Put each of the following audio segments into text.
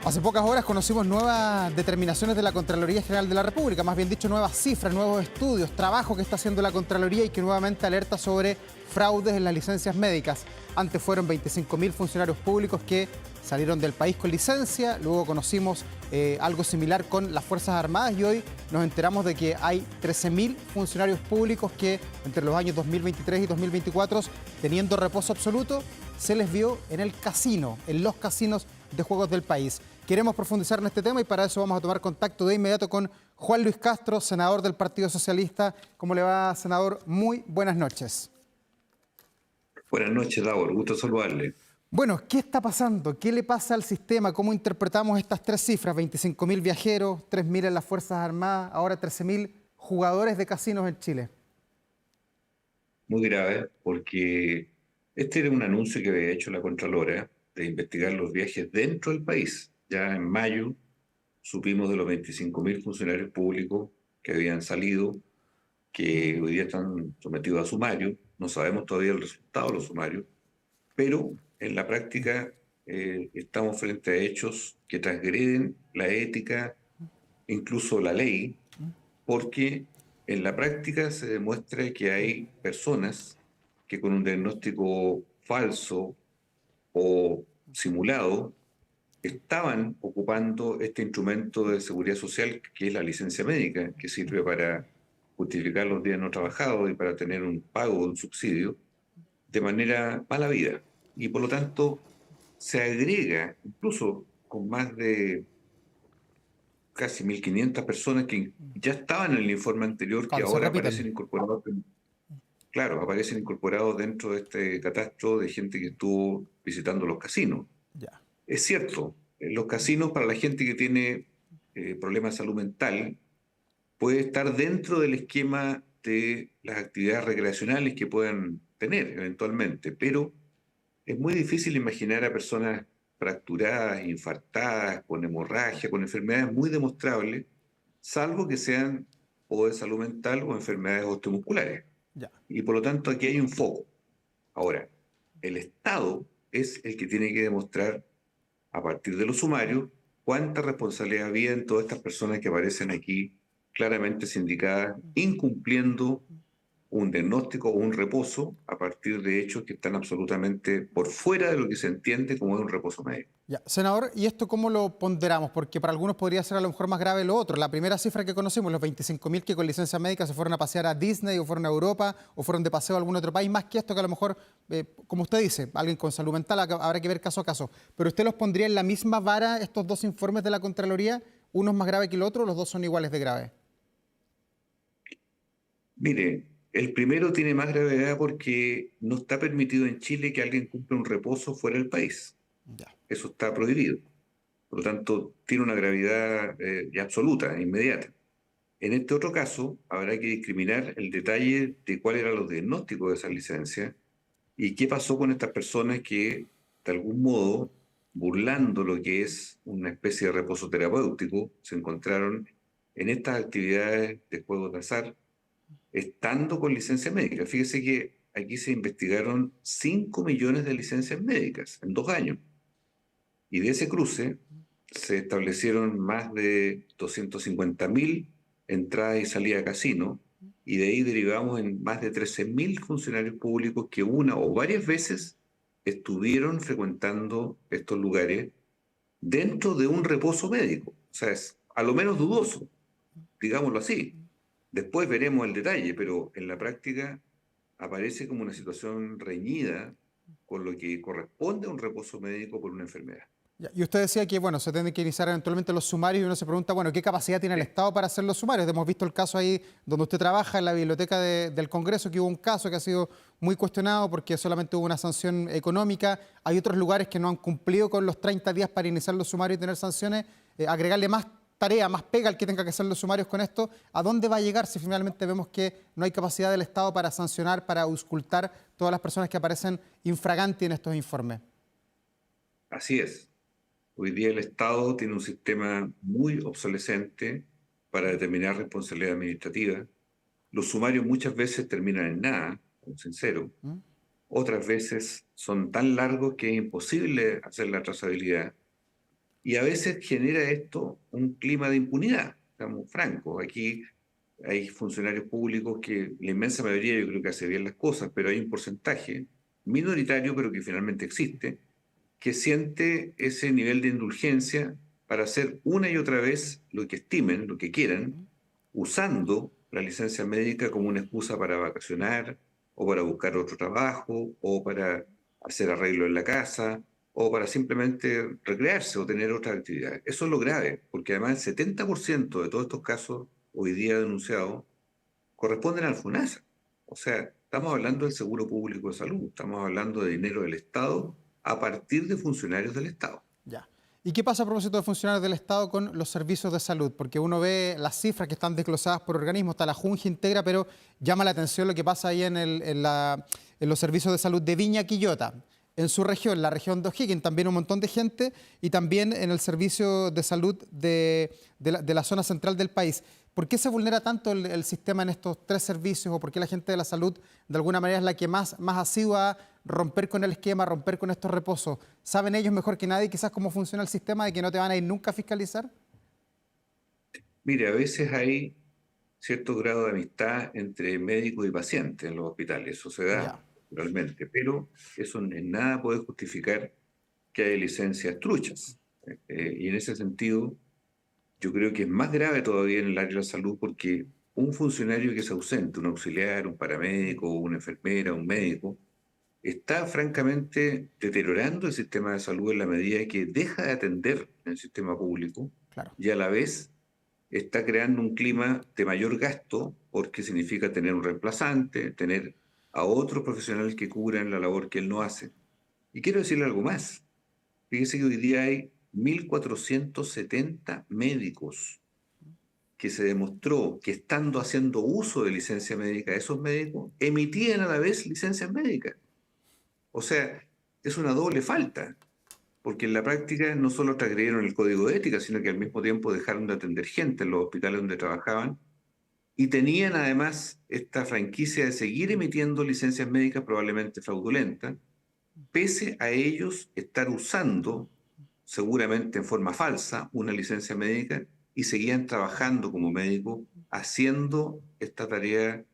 Hace pocas horas conocimos nuevas determinaciones de la Contraloría General de la República, más bien dicho, nuevas cifras, nuevos estudios, trabajo que está haciendo la Contraloría y que nuevamente alerta sobre fraudes en las licencias médicas. Antes fueron 25.000 funcionarios públicos que salieron del país con licencia, luego conocimos algo similar con las Fuerzas Armadas y hoy nos enteramos de que hay 13.000 funcionarios públicos que entre los años 2023 y 2024, teniendo reposo absoluto, se les vio en el casino, en los casinos de juegos del país. Queremos profundizar en este tema y para eso vamos a tomar contacto de inmediato con Juan Luis Castro, senador del Partido Socialista. ¿Cómo le va, senador? Muy buenas noches. Buenas noches, Davor. Gusto saludarle. Bueno, ¿qué está pasando? ¿Qué le pasa al sistema? ¿Cómo interpretamos estas tres cifras? 25.000 viajeros, 3.000 en las Fuerzas Armadas, ahora 13.000 jugadores de casinos en Chile. Muy grave, porque este era un anuncio que había hecho la Contralora de investigar los viajes dentro del país. Ya en mayo supimos de los 25.000 funcionarios públicos que habían salido, que hoy día están sometidos a sumario. No sabemos todavía el resultado de los sumarios, pero en la práctica estamos frente a hechos que transgreden la ética, incluso la ley, porque en la práctica se demuestra que hay personas que con un diagnóstico falso o simulado estaban ocupando este instrumento de seguridad social que es la licencia médica, que sirve para justificar los días no trabajados y para tener un pago o un subsidio de manera mala vida. Y por lo tanto se agrega, incluso con más de casi 1.500 personas que ya estaban en el informe anterior, que Cuando se ahora repiten. aparecen incorporados, claro, aparecen incorporados dentro de este catastro de gente que estuvo visitando los casinos. Ya. Es cierto, los casinos para la gente que tiene problemas de salud mental puede estar dentro del esquema de las actividades recreacionales que puedan tener eventualmente, pero es muy difícil imaginar a personas fracturadas, infartadas, con hemorragia, con enfermedades muy demostrables, salvo que sean o de salud mental o enfermedades osteomusculares. Ya. Y por lo tanto aquí hay un foco. Ahora, el Estado es el que tiene que demostrar a partir de los sumarios cuánta responsabilidad había en todas estas personas que aparecen aquí claramente sindicadas, incumpliendo un diagnóstico o un reposo a partir de hechos que están absolutamente por fuera de lo que se entiende como un reposo médico. Ya. Senador, ¿y esto cómo lo ponderamos? Porque para algunos podría ser a lo mejor más grave lo otro. La primera cifra que conocimos, los 25.000 que con licencia médica se fueron a pasear a Disney o fueron a Europa o fueron de paseo a algún otro país, más que esto que a lo mejor, como usted dice, alguien con salud mental habrá que ver caso a caso. Pero ¿usted los pondría en la misma vara estos dos informes de la Contraloría? ¿Uno es más grave que el otro o los dos son iguales de graves? Mire, el primero tiene más gravedad porque no está permitido en Chile que alguien cumpla un reposo fuera del país. Ya. Eso está prohibido. Por lo tanto, tiene una gravedad ya absoluta, inmediata. En este otro caso, habrá que discriminar el detalle de cuáles eran los diagnósticos de esa licencia y qué pasó con estas personas que, de algún modo, burlando lo que es una especie de reposo terapéutico, se encontraron en estas actividades de juegos de azar, estando con licencia médica. Fíjese que aquí se investigaron 5 millones de licencias médicas en 2 años. Y de ese cruce se establecieron más de 250.000 entradas y salidas a casino, y de ahí derivamos en más de 13.000 funcionarios públicos que una o varias veces estuvieron frecuentando estos lugares dentro de un reposo médico. O sea, es a lo menos dudoso, digámoslo así. Después veremos el detalle, pero en la práctica aparece como una situación reñida con lo que corresponde a un reposo médico por una enfermedad. Ya. Y usted decía que, bueno, se tienen que iniciar eventualmente los sumarios y uno se pregunta, bueno, ¿qué capacidad tiene el Sí. Estado para hacer los sumarios? Hemos visto el caso ahí donde usted trabaja, en la biblioteca del Congreso, que hubo un caso que ha sido muy cuestionado porque solamente hubo una sanción económica. Hay otros lugares que no han cumplido con los 30 días para iniciar los sumarios y tener sanciones. Agregarle más tarea, más pega al que tenga que hacer los sumarios con esto. ¿A dónde va a llegar si finalmente vemos que no hay capacidad del Estado para sancionar, para auscultar todas las personas que aparecen infraganti en estos informes? Así es. Hoy día el Estado tiene un sistema muy obsolescente para determinar responsabilidad administrativa. Los sumarios muchas veces terminan en nada, sincero. ¿Mm? Otras veces son tan largos que es imposible hacer la trazabilidad. Y a veces genera esto un clima de impunidad, estamos francos. Aquí hay funcionarios públicos que la inmensa mayoría yo creo que hace bien las cosas, pero hay un porcentaje minoritario, pero que finalmente existe, que siente ese nivel de indulgencia para hacer una y otra vez lo que estimen, lo que quieran, usando la licencia médica como una excusa para vacacionar o para buscar otro trabajo o para hacer arreglo en la casa o para simplemente recrearse o tener otras actividades. Eso es lo grave, porque además el 70% de todos estos casos hoy día denunciados corresponden al FONASA. O sea, estamos hablando del Seguro Público de Salud, estamos hablando de dinero del Estado a partir de funcionarios del Estado. Ya. ¿Y qué pasa a propósito de funcionarios del Estado con los servicios de salud? Porque uno ve las cifras que están desglosadas por organismos, está la Junja Integra, pero llama la atención lo que pasa ahí en los servicios de salud de Viña Quillota, en su región, la región de O'Higgins, también un montón de gente, y también en el servicio de salud de la zona central del país. ¿Por qué se vulnera tanto el sistema en estos tres servicios o por qué la gente de la salud de alguna manera es la que más asidua a romper con el esquema, romper con estos reposos? ¿Saben ellos mejor que nadie quizás cómo funciona el sistema de que no te van a ir nunca a fiscalizar? Mire, a veces hay cierto grado de amistad entre médicos y pacientes en los hospitales, eso se da Ya, realmente, pero eso en nada puede justificar que haya licencias truchas. Y en ese sentido, yo creo que es más grave todavía en el área de la salud porque un funcionario que es ausente, un auxiliar, un paramédico, una enfermera, un médico, está francamente deteriorando el sistema de salud en la medida que deja de atender en el sistema público claro. y a la vez está creando un clima de mayor gasto porque significa tener un reemplazante, tener a otros profesionales que cubran la labor que él no hace. Y quiero decirle algo más. Fíjese que hoy día hay 1.470 médicos que se demostró que estando haciendo uso de licencia médica, esos médicos emitían a la vez licencias médicas. O sea, es una doble falta, porque en la práctica no solo transgredieron el código de ética, sino que al mismo tiempo dejaron de atender gente en los hospitales donde trabajaban y tenían además esta franquicia de seguir emitiendo licencias médicas probablemente fraudulentas, pese a ellos estar usando, seguramente en forma falsa, una licencia médica y seguían trabajando como médicos, haciendo esta tarea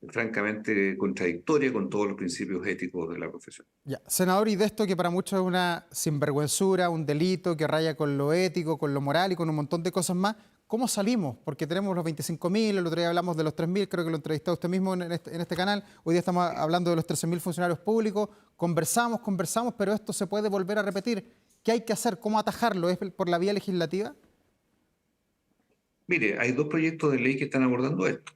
francamente contradictoria con todos los principios éticos de la profesión. Ya. Senador, y de esto que para muchos es una sinvergüenzura, un delito que raya con lo ético, con lo moral y con un montón de cosas más, ¿cómo salimos? Porque tenemos los 25.000, el otro día hablamos de los 3.000, creo que lo entrevistó usted mismo en este canal, hoy día estamos hablando de los 13.000 funcionarios públicos, conversamos, pero esto se puede volver a repetir. ¿Qué hay que hacer? ¿Cómo atajarlo? ¿Es por la vía legislativa? Mire, hay dos proyectos de ley que están abordando esto.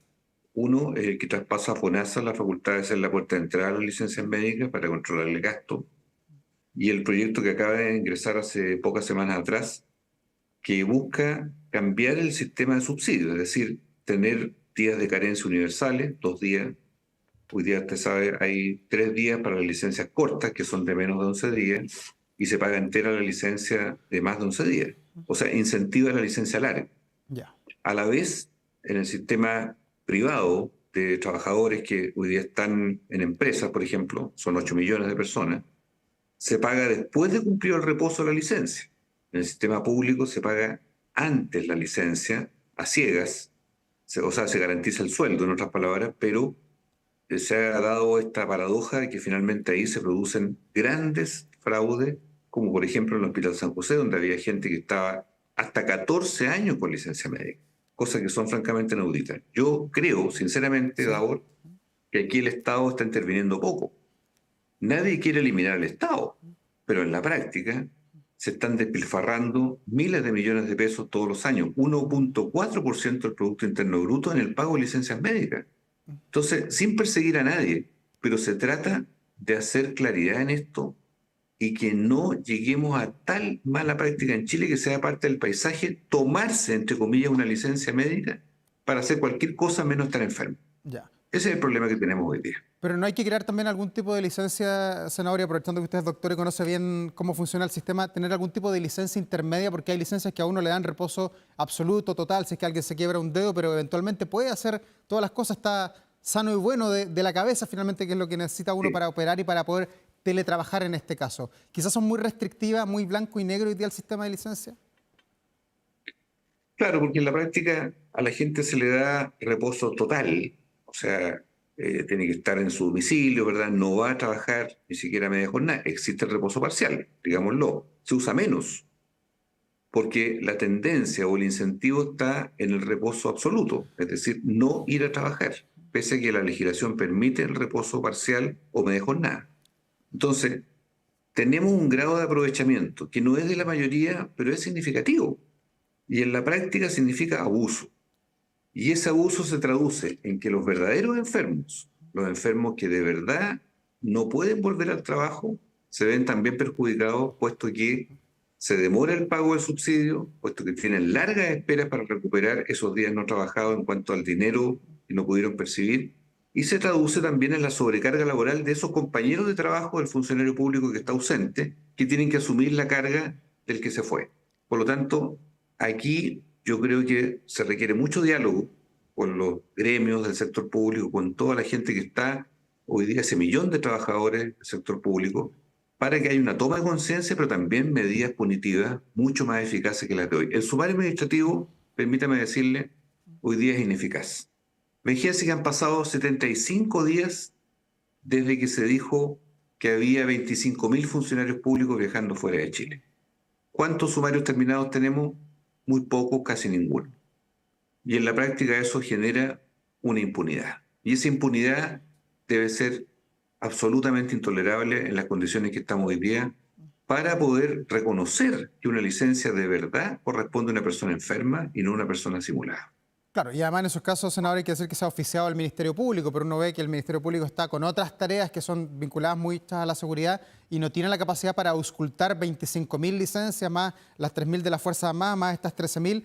Uno es el que traspasa a FONASA la facultad de ser la puerta de entrada a las licencias médicas para controlar el gasto. Y el proyecto que acaba de ingresar hace pocas semanas atrás, que busca cambiar el sistema de subsidios, es decir, tener días de carencia universales, 2 días. Hoy día, usted sabe, hay 3 días para las licencias cortas, que son de menos de 11 días, y se paga entera la licencia de más de 11 días. O sea, incentiva la licencia larga. Ya. A la vez, en el sistema privado de trabajadores que hoy día están en empresas, por ejemplo, son 8 millones de personas, se paga después de cumplir el reposo de la licencia. En el sistema público se paga antes la licencia, a ciegas, o sea, se garantiza el sueldo, en otras palabras, pero se ha dado esta paradoja de que finalmente ahí se producen grandes fraudes, como por ejemplo en el Hospital San José, donde había gente que estaba hasta 14 años con licencia médica, cosas que son francamente inauditas. Yo creo, sinceramente, Sí. Davor, que aquí el Estado está interviniendo poco. Nadie quiere eliminar al Estado, pero en la práctica se están despilfarrando miles de millones de pesos todos los años, 1,4% del Producto Interno Bruto en el pago de licencias médicas. Entonces, sin perseguir a nadie, pero se trata de hacer claridad en esto y que no lleguemos a tal mala práctica en Chile que sea parte del paisaje tomarse, entre comillas, una licencia médica para hacer cualquier cosa menos estar enfermo. Ya. Ese es el problema que tenemos hoy día. Pero no hay que crear también algún tipo de licencia, senador, y aprovechando que usted es doctor y conoce bien cómo funciona el sistema, tener algún tipo de licencia intermedia, porque hay licencias que a uno le dan reposo absoluto, total, si es que alguien se quiebra un dedo, pero eventualmente puede hacer todas las cosas, está sano y bueno de la cabeza, finalmente, que es lo que necesita uno Sí. para operar y para poder teletrabajar en este caso. Quizás son muy restrictivas, muy blanco y negro hoy día el sistema de licencia. Claro, porque en la práctica a la gente se le da reposo total, o sea, tiene que estar en su domicilio, ¿verdad? No va a trabajar ni siquiera media jornada. Existe el reposo parcial, digámoslo. Se usa menos, porque la tendencia o el incentivo está en el reposo absoluto, es decir, no ir a trabajar, pese a que la legislación permite el reposo parcial o media jornada. Entonces, tenemos un grado de aprovechamiento que no es de la mayoría, pero es significativo. Y en la práctica significa abuso. Y ese abuso se traduce en que los verdaderos enfermos, los enfermos que de verdad no pueden volver al trabajo, se ven también perjudicados, puesto que se demora el pago del subsidio, puesto que tienen largas esperas para recuperar esos días no trabajados en cuanto al dinero que no pudieron percibir, y se traduce también en la sobrecarga laboral de esos compañeros de trabajo del funcionario público que está ausente, que tienen que asumir la carga del que se fue. Por lo tanto, aquí yo creo que se requiere mucho diálogo con los gremios del sector público, con toda la gente que está hoy día, ese millón de trabajadores del sector público, para que haya una toma de conciencia, pero también medidas punitivas mucho más eficaces que las de hoy. El sumario administrativo, permítame decirle, hoy día es ineficaz. Fíjense que han pasado 75 días desde que se dijo que había 25.000 funcionarios públicos viajando fuera de Chile. ¿Cuántos sumarios terminados tenemos? Muy pocos, casi ninguno. Y en la práctica eso genera una impunidad. Y esa impunidad debe ser absolutamente intolerable en las condiciones que estamos hoy día para poder reconocer que una licencia de verdad corresponde a una persona enferma y no a una persona simulada. Claro, y además en esos casos, senador, hay que decir que se ha oficiado al Ministerio Público, pero uno ve que el Ministerio Público está con otras tareas que son vinculadas muchas a la seguridad y no tiene la capacidad para auscultar 25.000 licencias, más las 3.000 de la Fuerza Armada, más estas 13.000.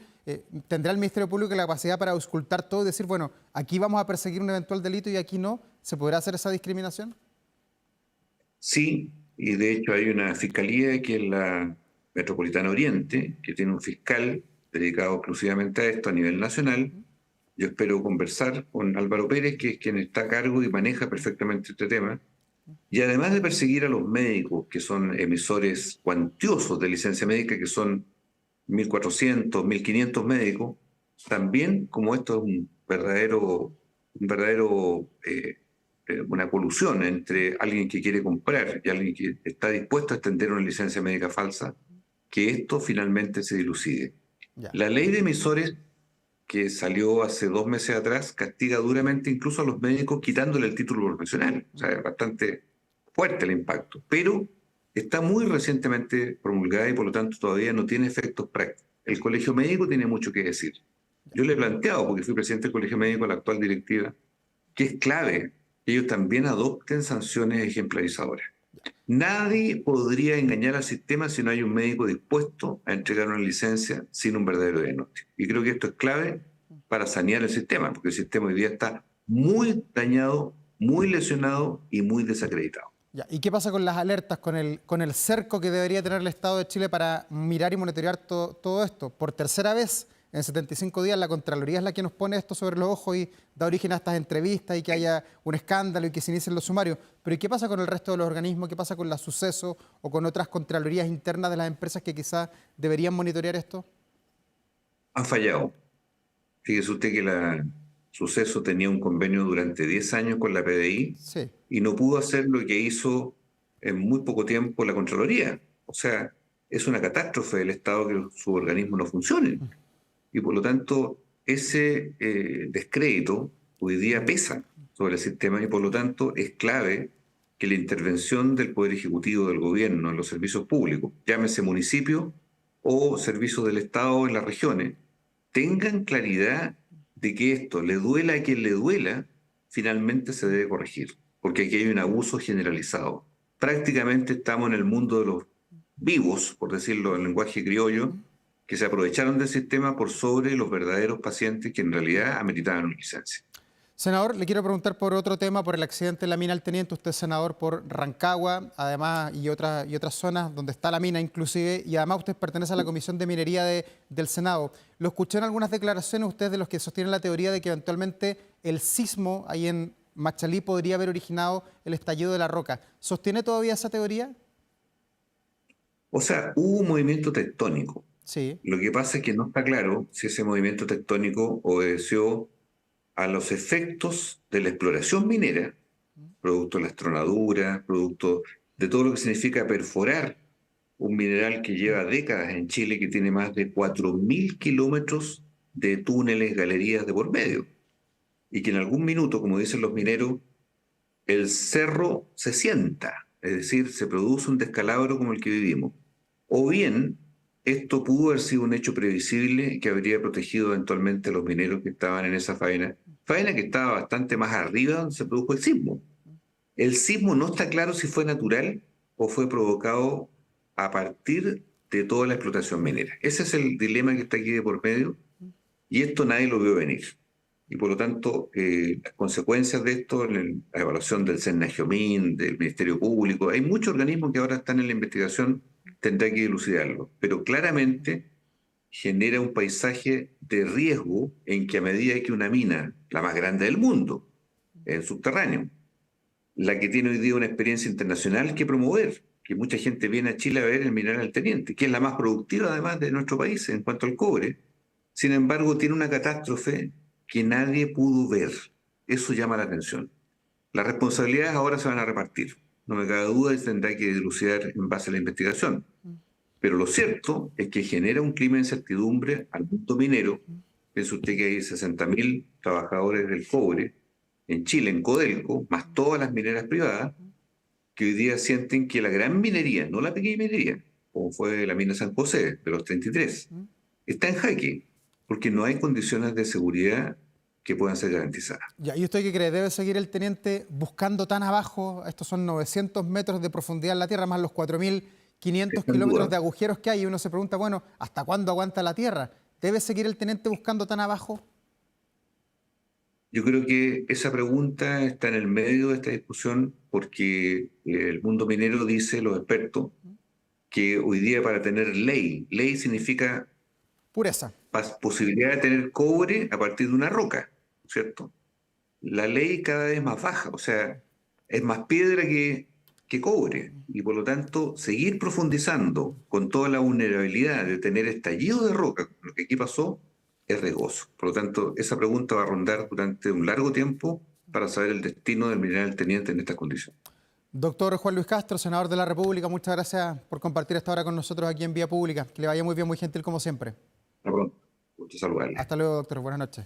¿Tendrá el Ministerio Público la capacidad para auscultar todo y decir, bueno, aquí vamos a perseguir un eventual delito y aquí no? ¿Se podrá hacer esa discriminación? Sí, y de hecho hay una fiscalía que es la Metropolitana Oriente, que tiene un fiscal dedicado exclusivamente a esto a nivel nacional. Yo espero conversar con Álvaro Pérez, que es quien está a cargo y maneja perfectamente este tema. Y además de perseguir a los médicos, que son emisores cuantiosos de licencia médica, que son 1.400, 1.500 médicos, también como esto es una colusión entre alguien que quiere comprar y alguien que está dispuesto a extender una licencia médica falsa, que esto finalmente se dilucide. Ya. La ley de emisores que salió hace 2 meses atrás castiga duramente incluso a los médicos quitándole el título profesional. O sea, es bastante fuerte el impacto. Pero está muy recientemente promulgada y por lo tanto todavía no tiene efectos prácticos. El colegio médico tiene mucho que decir. Yo le he planteado, porque fui presidente del colegio médico, a la actual directiva, que es clave que ellos también adopten sanciones ejemplarizadoras. Nadie podría engañar al sistema si no hay un médico dispuesto a entregar una licencia sin un verdadero diagnóstico. Y creo que esto es clave para sanear el sistema, porque el sistema hoy día está muy dañado, muy lesionado y muy desacreditado. Ya. ¿Y qué pasa con las alertas, con el cerco que debería tener el Estado de Chile para mirar y monitorear todo esto? Por tercera vez en 75 días la Contraloría es la que nos pone esto sobre los ojos y da origen a estas entrevistas y que haya un escándalo y que se inicien los sumarios. Pero ¿y qué pasa con el resto de los organismos? ¿Qué pasa con la Suceso o con otras Contralorías internas de las empresas que quizás deberían monitorear esto? Han fallado. Fíjese usted que la Suceso tenía un convenio durante 10 años con la PDI Sí. y no pudo hacer lo que hizo en muy poco tiempo la Contraloría. O sea, es una catástrofe del Estado que sus organismos no funcionen. Y por lo tanto, ese descrédito hoy día pesa sobre el sistema y por lo tanto es clave que la intervención del Poder Ejecutivo del Gobierno en los servicios públicos, llámese municipio o servicios del Estado en las regiones, tengan claridad de que esto, le duela a quien le duela, finalmente se debe corregir, porque aquí hay un abuso generalizado. Prácticamente estamos en el mundo de los vivos, por decirlo en lenguaje criollo, que se aprovecharon del sistema por sobre los verdaderos pacientes que en realidad ameritaban una licencia. Senador, le quiero preguntar por otro tema, por el accidente en la mina El Teniente. Usted es senador por Rancagua, además, y otras zonas donde está la mina inclusive, y además usted pertenece a la Comisión de Minería del Senado. Lo escuché en algunas declaraciones, usted de los que sostienen la teoría de que eventualmente el sismo ahí en Machalí podría haber originado el estallido de la roca. ¿Sostiene todavía esa teoría? O sea, hubo un movimiento tectónico, Sí. Lo que pasa es que no está claro si ese movimiento tectónico obedeció a los efectos de la exploración minera, producto de las tronaduras, producto de todo lo que significa perforar un mineral que lleva décadas en Chile, que tiene más de 4.000 kilómetros de túneles, galerías de por medio, y que en algún minuto, como dicen los mineros, el cerro se sienta, es decir, se produce un descalabro como el que vivimos. O bien, esto pudo haber sido un hecho previsible que habría protegido eventualmente a los mineros que estaban en esa faena que estaba bastante más arriba donde se produjo el sismo. El sismo no está claro si fue natural o fue provocado a partir de toda la explotación minera. Ese es el dilema que está aquí de por medio y esto nadie lo vio venir. Y por lo tanto, las consecuencias de esto, en la evaluación del CENAGIOMIN, del Ministerio Público, hay muchos organismos que ahora están en la investigación, tendrá que dilucidarlo. Pero claramente genera un paisaje de riesgo en que a medida que una mina, la más grande del mundo, en subterráneo, la que tiene hoy día una experiencia internacional que promover, que mucha gente viene a Chile a ver el mineral del Teniente, que es la más productiva además de nuestro país en cuanto al cobre. Sin embargo, tiene una catástrofe que nadie pudo ver. Eso llama la atención. Las responsabilidades ahora se van a repartir. No me cabe duda y se tendrá que dilucidar en base a la investigación. Pero lo cierto es que genera un clima de incertidumbre al mundo minero. Piensa usted que hay 60.000 trabajadores del cobre en Chile, en Codelco, más todas las mineras privadas, que hoy día sienten que la gran minería, no la pequeña minería, como fue la mina San José de los 33, está en jaque, porque no hay condiciones de seguridad que puedan ser garantizadas. Ya, ¿y usted qué cree? ¿Debe seguir el teniente buscando tan abajo? Estos son 900 metros de profundidad en la Tierra, más los 4.500 Sin kilómetros duda. de agujeros que hay. Y uno se pregunta, bueno, ¿hasta cuándo aguanta la Tierra? ¿Debe seguir el teniente buscando tan abajo? Yo creo que esa pregunta está en el medio de esta discusión porque el mundo minero dice, los expertos, que hoy día para tener ley significa Pureza. posibilidad de tener cobre a partir de una roca, ¿cierto? La ley cada vez más baja, o sea, es más piedra que cobre, y por lo tanto seguir profundizando con toda la vulnerabilidad de tener estallido de roca, como lo que aquí pasó, es riesgoso. Por lo tanto, esa pregunta va a rondar durante un largo tiempo para saber el destino del mineral teniente en estas condiciones. Doctor Juan Luis Castro, senador de la República, muchas gracias por compartir esta hora con nosotros aquí en Vía Pública. Que le vaya muy bien, muy gentil como siempre. Hasta pronto, gusto saludarle. Hasta luego, doctor. Buenas noches.